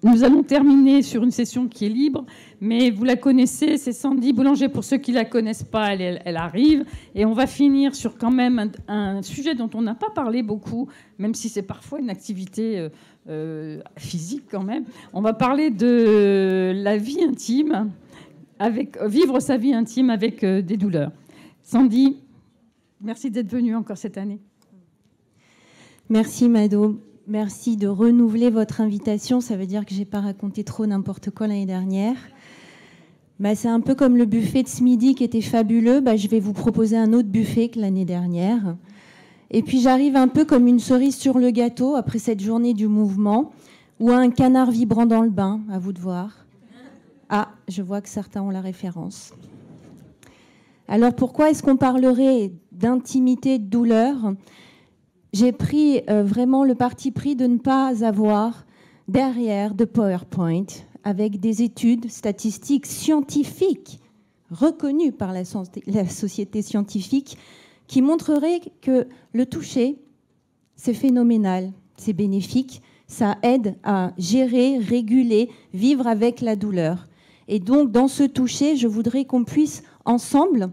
Nous allons terminer sur une session qui est libre, mais vous la connaissez, c'est Sandy Boulanger. Pour ceux qui ne la connaissent pas, elle arrive. Et on va finir sur quand même un sujet dont on n'a pas parlé beaucoup, même si c'est parfois une activité physique quand même. On va parler de la vie intime, vivre sa vie intime avec des douleurs. Sandy, merci d'être venue encore cette année. Merci Mado. Merci de renouveler votre invitation. Ça veut dire que je n'ai pas raconté trop n'importe quoi l'année dernière. C'est un peu comme le buffet de ce midi qui était fabuleux. Je vais vous proposer un autre buffet que l'année dernière. Et puis j'arrive un peu comme une cerise sur le gâteau après cette journée du mouvement, ou un canard vibrant dans le bain, à vous de voir. Ah, je vois que certains ont la référence. Alors pourquoi est-ce qu'on parlerait d'intimité, de douleur ? J'ai pris vraiment le parti pris de ne pas avoir derrière de PowerPoint avec des études statistiques scientifiques reconnues par la société scientifique qui montreraient que le toucher, c'est phénoménal, c'est bénéfique, ça aide à gérer, réguler, vivre avec la douleur. Et donc, dans ce toucher, je voudrais qu'on puisse ensemble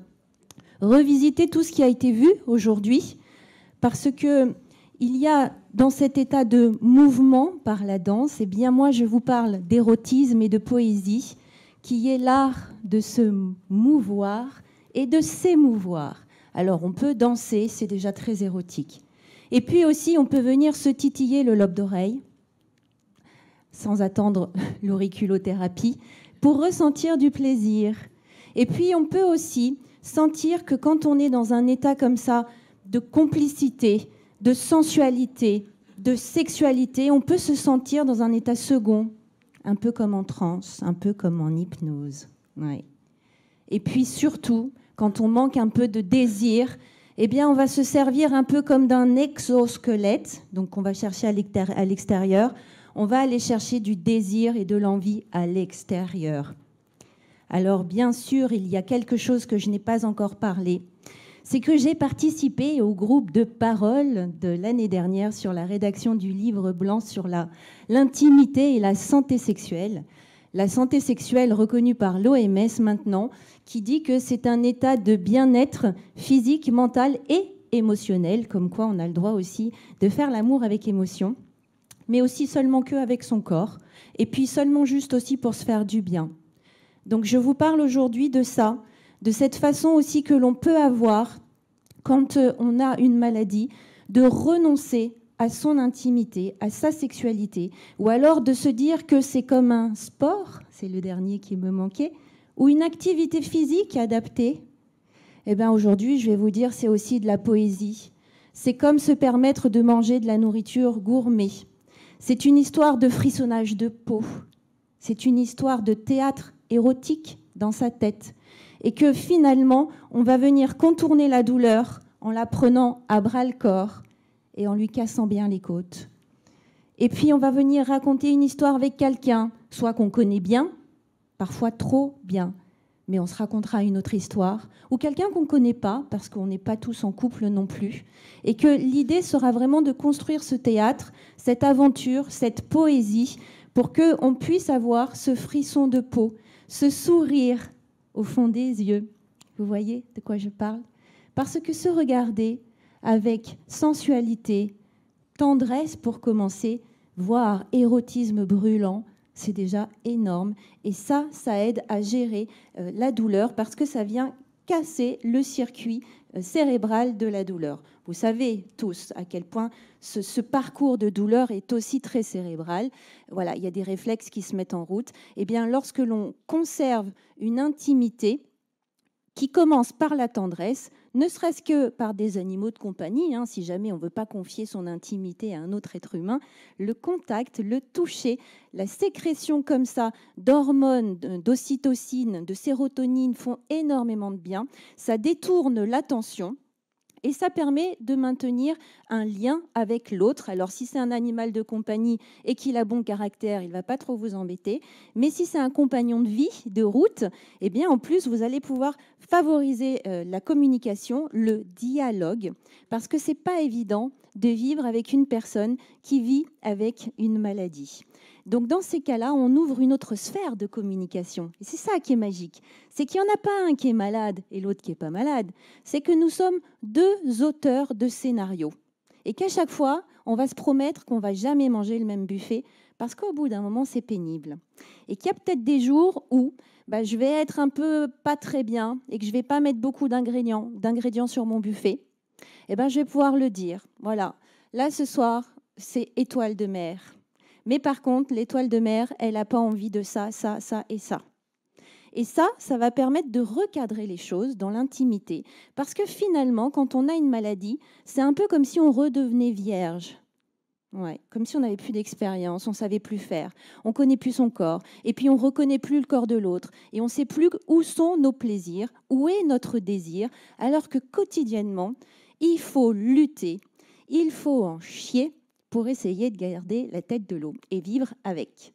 revisiter tout ce qui a été vu aujourd'hui, parce qu'il y a dans cet état de mouvement par la danse, eh bien moi je vous parle d'érotisme et de poésie, qui est l'art de se mouvoir et de s'émouvoir. Alors on peut danser, c'est déjà très érotique. Et puis aussi on peut venir se titiller le lobe d'oreille, sans attendre l'auriculothérapie, pour ressentir du plaisir. Et puis on peut aussi sentir que quand on est dans un état comme ça, de complicité, de sensualité, de sexualité, on peut se sentir dans un état second, un peu comme en transe, un peu comme en hypnose. Ouais. Et puis surtout, quand on manque un peu de désir, eh bien on va se servir un peu comme d'un exosquelette, donc on va chercher à l'extérieur, on va aller chercher du désir et de l'envie à l'extérieur. Alors bien sûr, il y a quelque chose que je n'ai pas encore parlé, c'est que j'ai participé au groupe de parole de l'année dernière sur la rédaction du livre blanc sur l'intimité et la santé sexuelle. La santé sexuelle reconnue par l'OMS maintenant, qui dit que c'est un état de bien-être physique, mental et émotionnel, comme quoi on a le droit aussi de faire l'amour avec émotion, mais aussi seulement qu'avec son corps, et puis seulement juste aussi pour se faire du bien. Donc je vous parle aujourd'hui de ça, de cette façon aussi que l'on peut avoir, quand on a une maladie, de renoncer à son intimité, à sa sexualité, ou alors de se dire que c'est comme un sport, c'est le dernier qui me manquait, ou une activité physique adaptée. Eh bien aujourd'hui, je vais vous dire, c'est aussi de la poésie. C'est comme se permettre de manger de la nourriture gourmet. C'est une histoire de frissonnage de peau. C'est une histoire de théâtre érotique dans sa tête. Et que finalement, on va venir contourner la douleur en la prenant à bras-le-corps et en lui cassant bien les côtes. Et puis, on va venir raconter une histoire avec quelqu'un, soit qu'on connaît bien, parfois trop bien, mais on se racontera une autre histoire, ou quelqu'un qu'on ne connaît pas, parce qu'on n'est pas tous en couple non plus, et que l'idée sera vraiment de construire ce théâtre, cette aventure, cette poésie, pour qu'on puisse avoir ce frisson de peau, ce sourire au fond des yeux. Vous voyez de quoi je parle ? Parce que se regarder avec sensualité, tendresse pour commencer, voire érotisme brûlant, c'est déjà énorme. Et ça aide à gérer la douleur parce que ça vient casser le circuit cérébral de la douleur. Vous savez tous à quel point ce parcours de douleur est aussi très cérébral. Voilà, il y a des réflexes qui se mettent en route. Eh bien, lorsque l'on conserve une intimité qui commence par la tendresse, ne serait-ce que par des animaux de compagnie, si jamais on ne veut pas confier son intimité à un autre être humain, le contact, le toucher, la sécrétion comme ça d'hormones, d'ocytocine, de sérotonine font énormément de bien. Ça détourne l'attention. Et ça permet de maintenir un lien avec l'autre. Alors, si c'est un animal de compagnie et qu'il a bon caractère, il ne va pas trop vous embêter. Mais si c'est un compagnon de vie, de route, eh bien, en plus, vous allez pouvoir favoriser la communication, le dialogue, parce que ce n'est pas évident de vivre avec une personne qui vit avec une maladie. Donc dans ces cas-là, on ouvre une autre sphère de communication. Et c'est ça qui est magique. C'est qu'il n'y en a pas un qui est malade et l'autre qui n'est pas malade. C'est que nous sommes deux auteurs de scénarios. Et qu'à chaque fois, on va se promettre qu'on ne va jamais manger le même buffet parce qu'au bout d'un moment, c'est pénible. Et qu'il y a peut-être des jours où je vais être un peu pas très bien et que je ne vais pas mettre beaucoup d'ingrédients sur mon buffet. Je vais pouvoir le dire. Voilà, là ce soir, c'est étoile de mer. Mais par contre, l'étoile de mer, elle n'a pas envie de ça, ça, ça et ça. Et ça va permettre de recadrer les choses dans l'intimité. Parce que finalement, quand on a une maladie, c'est un peu comme si on redevenait vierge. Ouais, comme si on n'avait plus d'expérience, on ne savait plus faire, on ne connaît plus son corps, et puis on ne reconnaît plus le corps de l'autre, et on ne sait plus où sont nos plaisirs, où est notre désir, alors que quotidiennement, il faut lutter, il faut en chier pour essayer de garder la tête de l'eau et vivre avec.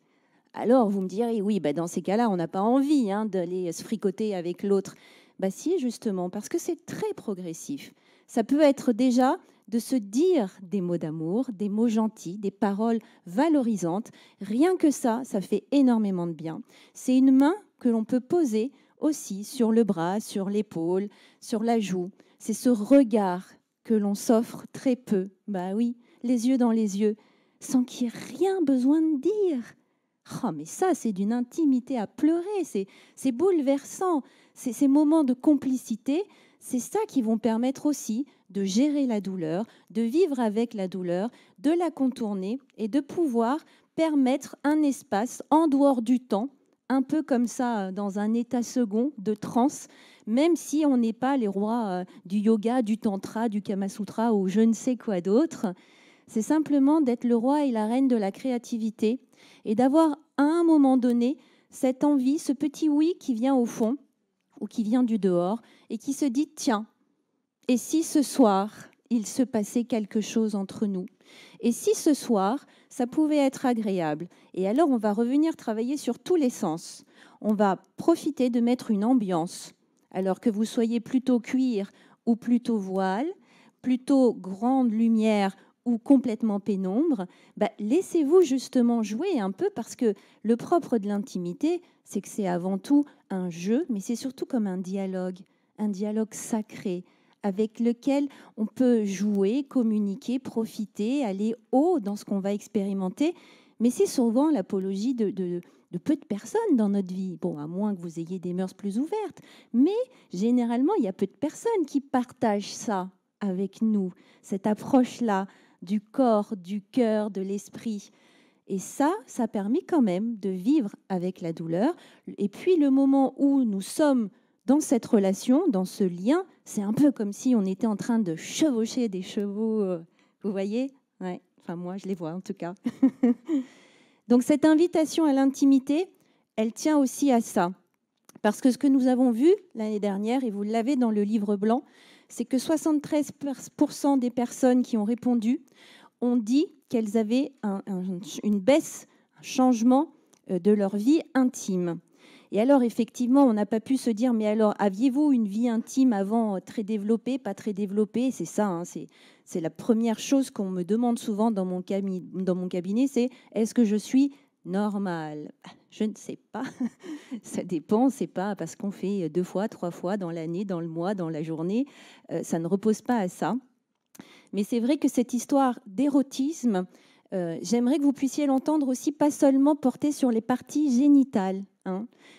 Alors, vous me direz, oui, dans ces cas-là, on n'a pas envie d'aller se fricoter avec l'autre. Si, justement, parce que c'est très progressif. Ça peut être déjà de se dire des mots d'amour, des mots gentils, des paroles valorisantes. Rien que ça fait énormément de bien. C'est une main que l'on peut poser aussi sur le bras, sur l'épaule, sur la joue. C'est ce regard que l'on s'offre très peu. Oui, les yeux dans les yeux, sans qu'il y ait rien besoin de dire. Oh, mais ça, c'est d'une intimité à pleurer, c'est bouleversant. Ces moments de complicité, c'est ça qui vont permettre aussi de gérer la douleur, de vivre avec la douleur, de la contourner et de pouvoir permettre un espace en dehors du temps, un peu comme ça, dans un état second de transe, même si on n'est pas les rois du yoga, du tantra, du kamasutra ou je ne sais quoi d'autre. C'est simplement d'être le roi et la reine de la créativité et d'avoir à un moment donné cette envie, ce petit oui qui vient au fond ou qui vient du dehors et qui se dit tiens, et si ce soir il se passait quelque chose entre nous, et si ce soir ça pouvait être agréable, et alors on va revenir travailler sur tous les sens. On va profiter de mettre une ambiance, alors que vous soyez plutôt cuir ou plutôt voile, plutôt grande lumière ou complètement pénombre, laissez-vous justement jouer un peu parce que le propre de l'intimité, c'est que c'est avant tout un jeu, mais c'est surtout comme un dialogue sacré avec lequel on peut jouer, communiquer, profiter, aller haut dans ce qu'on va expérimenter. Mais c'est souvent l'apologie de peu de personnes dans notre vie. Bon, à moins que vous ayez des mœurs plus ouvertes. Mais généralement, il y a peu de personnes qui partagent ça avec nous, cette approche-là du corps, du cœur, de l'esprit. Et ça permet quand même de vivre avec la douleur. Et puis le moment où nous sommes dans cette relation, dans ce lien, c'est un peu comme si on était en train de chevaucher des chevaux. Vous voyez ? Ouais. Enfin, moi, je les vois en tout cas. Donc cette invitation à l'intimité, elle tient aussi à ça. Parce que ce que nous avons vu l'année dernière, et vous l'avez dans le livre blanc, c'est que 73% des personnes qui ont répondu ont dit qu'elles avaient une baisse, un changement de leur vie intime. Et alors, effectivement, on n'a pas pu se dire, mais alors, aviez-vous une vie intime avant très développée, pas très développée ? C'est ça, c'est la première chose qu'on me demande souvent dans mon cabinet, c'est est-ce que je suis normale ? Je ne sais pas. Ça dépend, c'est pas parce qu'on fait 2 fois, 3 fois dans l'année, dans le mois, dans la journée. Ça ne repose pas à ça. Mais c'est vrai que cette histoire d'érotisme, j'aimerais que vous puissiez l'entendre aussi, pas seulement portée sur les parties génitales.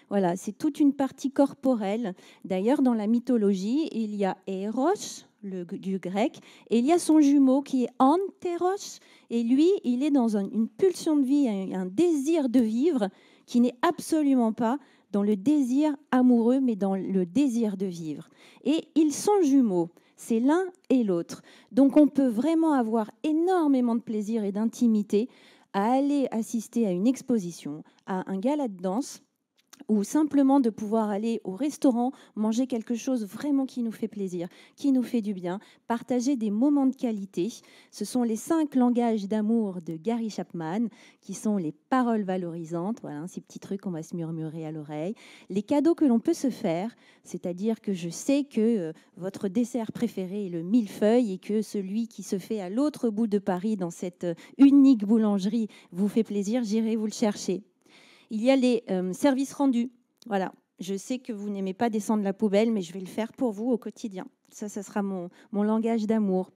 Voilà, c'est toute une partie corporelle. D'ailleurs, dans la mythologie, il y a Eros, du grec, et il y a son jumeau qui est Anteros. Et lui, il est dans une pulsion de vie, un désir de vivre qui n'est absolument pas dans le désir amoureux, mais dans le désir de vivre. Et ils sont jumeaux. C'est l'un et l'autre. Donc on peut vraiment avoir énormément de plaisir et d'intimité à aller assister à une exposition, à un gala de danse, ou simplement de pouvoir aller au restaurant, manger quelque chose vraiment qui nous fait plaisir, qui nous fait du bien, partager des moments de qualité. Ce sont les 5 langages d'amour de Gary Chapman, qui sont les paroles valorisantes, voilà, ces petits trucs qu'on va se murmurer à l'oreille, les cadeaux que l'on peut se faire, c'est-à-dire que je sais que votre dessert préféré est le millefeuille et que celui qui se fait à l'autre bout de Paris, dans cette unique boulangerie, vous fait plaisir, j'irai vous le chercher. Il y a les services rendus. Voilà, je sais que vous n'aimez pas descendre la poubelle, mais je vais le faire pour vous au quotidien. Ça sera mon langage d'amour.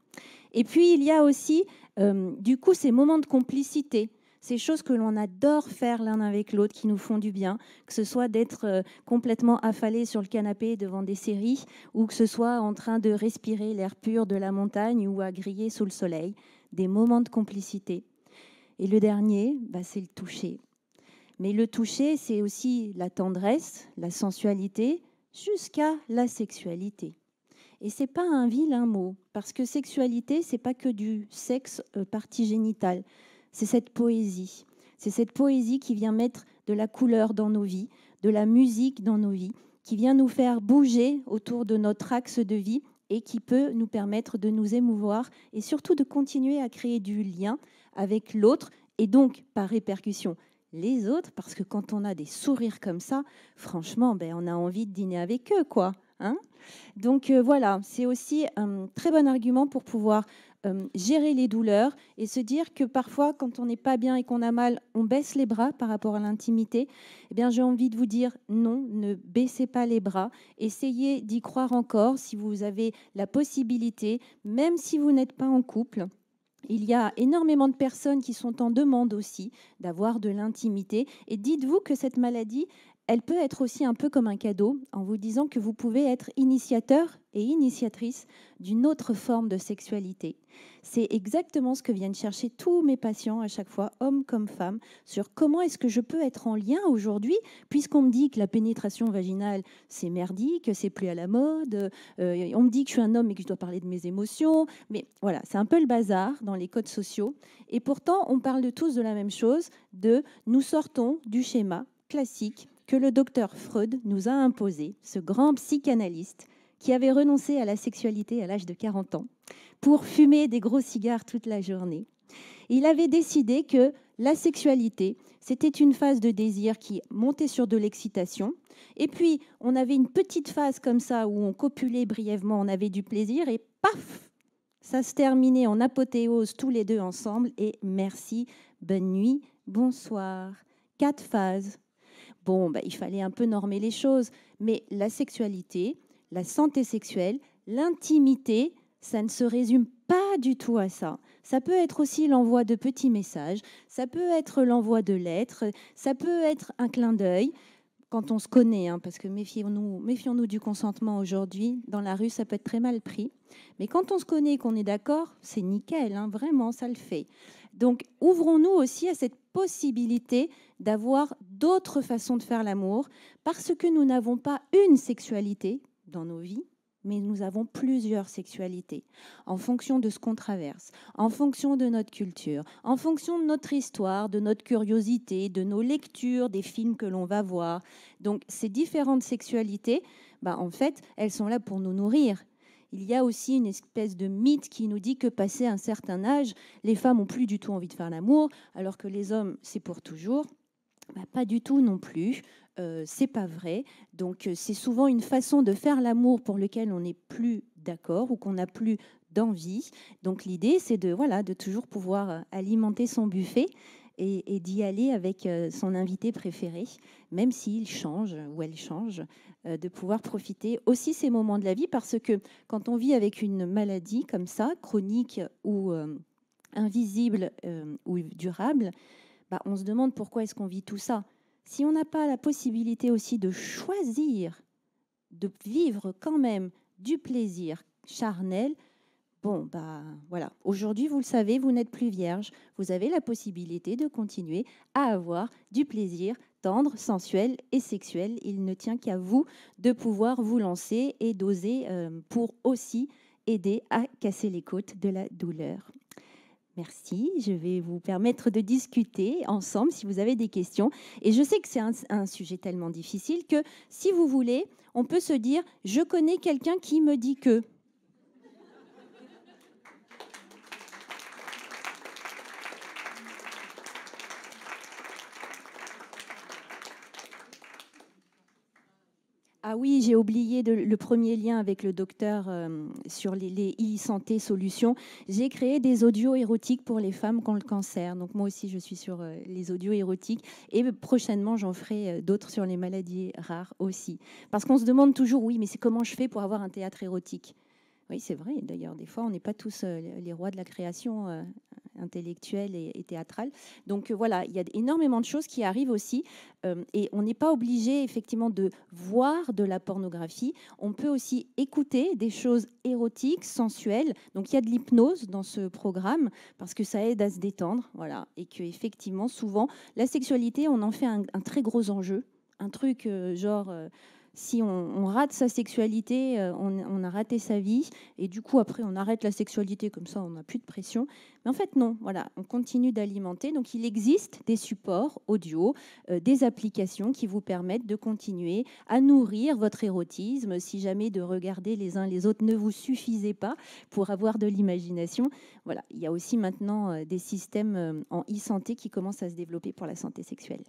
Et puis, il y a aussi, du coup, ces moments de complicité, ces choses que l'on adore faire l'un avec l'autre, qui nous font du bien, que ce soit d'être complètement affalé sur le canapé devant des séries, ou que ce soit en train de respirer l'air pur de la montagne ou à griller sous le soleil. Des moments de complicité. Et le dernier, c'est le toucher. Mais le toucher, c'est aussi la tendresse, la sensualité, jusqu'à la sexualité. Et c'est pas un vilain mot, parce que sexualité, c'est pas que du sexe partie génitale. C'est cette poésie. C'est cette poésie qui vient mettre de la couleur dans nos vies, de la musique dans nos vies, qui vient nous faire bouger autour de notre axe de vie et qui peut nous permettre de nous émouvoir et surtout de continuer à créer du lien avec l'autre et donc, par répercussion, les autres, parce que quand on a des sourires comme ça, franchement, on a envie de dîner avec eux, quoi. Hein. Donc voilà, c'est aussi un très bon argument pour pouvoir gérer les douleurs et se dire que parfois, quand on n'est pas bien et qu'on a mal, on baisse les bras par rapport à l'intimité. Eh bien, j'ai envie de vous dire non, ne baissez pas les bras. Essayez d'y croire encore si vous avez la possibilité, même si vous n'êtes pas en couple. Il y a énormément de personnes qui sont en demande aussi d'avoir de l'intimité. Et dites-vous que cette maladie, elle peut être aussi un peu comme un cadeau en vous disant que vous pouvez être initiateur et initiatrice d'une autre forme de sexualité. C'est exactement ce que viennent chercher tous mes patients à chaque fois, hommes comme femmes, sur comment est-ce que je peux être en lien aujourd'hui, puisqu'on me dit que la pénétration vaginale, c'est merdique, que c'est plus à la mode, on me dit que je suis un homme et que je dois parler de mes émotions, mais voilà, c'est un peu le bazar dans les codes sociaux. Et pourtant, on parle de tous de la même chose, de nous sortons du schéma classique que le docteur Freud nous a imposé, ce grand psychanalyste qui avait renoncé à la sexualité à l'âge de 40 ans pour fumer des gros cigares toute la journée. Il avait décidé que la sexualité, c'était une phase de désir qui montait sur de l'excitation. Et puis, on avait une petite phase comme ça où on copulait brièvement, on avait du plaisir et paf, ça se terminait en apothéose tous les deux ensemble. Et merci, bonne nuit, bonsoir. 4 phases. Bon, il fallait un peu normer les choses, mais la sexualité, la santé sexuelle, l'intimité, ça ne se résume pas du tout à ça. Ça peut être aussi l'envoi de petits messages, ça peut être l'envoi de lettres, ça peut être un clin d'œil, quand on se connaît, parce que méfions-nous du consentement aujourd'hui. Dans la rue, ça peut être très mal pris. Mais quand on se connaît et qu'on est d'accord, c'est nickel, vraiment, ça le fait. Donc, ouvrons-nous aussi à cette possibilité d'avoir d'autres façons de faire l'amour, parce que nous n'avons pas une sexualité dans nos vies, mais nous avons plusieurs sexualités, en fonction de ce qu'on traverse, en fonction de notre culture, en fonction de notre histoire, de notre curiosité, de nos lectures, des films que l'on va voir. Donc ces différentes sexualités, en fait, elles sont là pour nous nourrir. Il y a aussi une espèce de mythe qui nous dit que passé un certain âge, les femmes n'ont plus du tout envie de faire l'amour, alors que les hommes, c'est pour toujours. Pas du tout non plus. C'est pas vrai. Donc c'est souvent une façon de faire l'amour pour lequel on n'est plus d'accord ou qu'on n'a plus d'envie. Donc l'idée, c'est de toujours pouvoir alimenter son buffet et d'y aller avec son invité préféré, même s'il change ou elle change, de pouvoir profiter aussi ces moments de la vie, parce que quand on vit avec une maladie comme ça, chronique ou invisible ou durable, on se demande pourquoi est-ce qu'on vit tout ça. Si on n'a pas la possibilité aussi de choisir, de vivre quand même du plaisir charnel, voilà. Aujourd'hui, vous le savez, vous n'êtes plus vierge. Vous avez la possibilité de continuer à avoir du plaisir tendre, sensuel et sexuel. Il ne tient qu'à vous de pouvoir vous lancer et d'oser pour aussi aider à casser les côtes de la douleur. Merci. Je vais vous permettre de discuter ensemble si vous avez des questions. Et je sais que c'est un sujet tellement difficile que, si vous voulez, on peut se dire « je connais quelqu'un qui me dit que ». Ah oui, j'ai oublié le premier lien avec le docteur sur les e-santé solutions. J'ai créé des audios érotiques pour les femmes qui ont le cancer. Donc moi aussi, je suis sur les audios érotiques. Et prochainement, j'en ferai d'autres sur les maladies rares aussi. Parce qu'on se demande toujours, oui, mais c'est comment je fais pour avoir un théâtre érotique ? Oui, c'est vrai. D'ailleurs, des fois, on n'est pas tous les rois de la création intellectuelle et théâtrale. Donc voilà, il y a énormément de choses qui arrivent aussi. Et on n'est pas obligé, effectivement, de voir de la pornographie. On peut aussi écouter des choses érotiques, sensuelles. Donc il y a de l'hypnose dans ce programme parce que ça aide à se détendre. Voilà. Et qu'effectivement, souvent, la sexualité, on en fait un très gros enjeu. Un truc genre... si on rate sa sexualité, on a raté sa vie, et du coup après on arrête la sexualité, comme ça on n'a plus de pression. Mais en fait non, voilà, on continue d'alimenter. Donc il existe des supports audio, des applications qui vous permettent de continuer à nourrir votre érotisme. Si jamais de regarder les uns les autres ne vous suffisait pas pour avoir de l'imagination, voilà, il y a aussi maintenant des systèmes en e-santé qui commencent à se développer pour la santé sexuelle.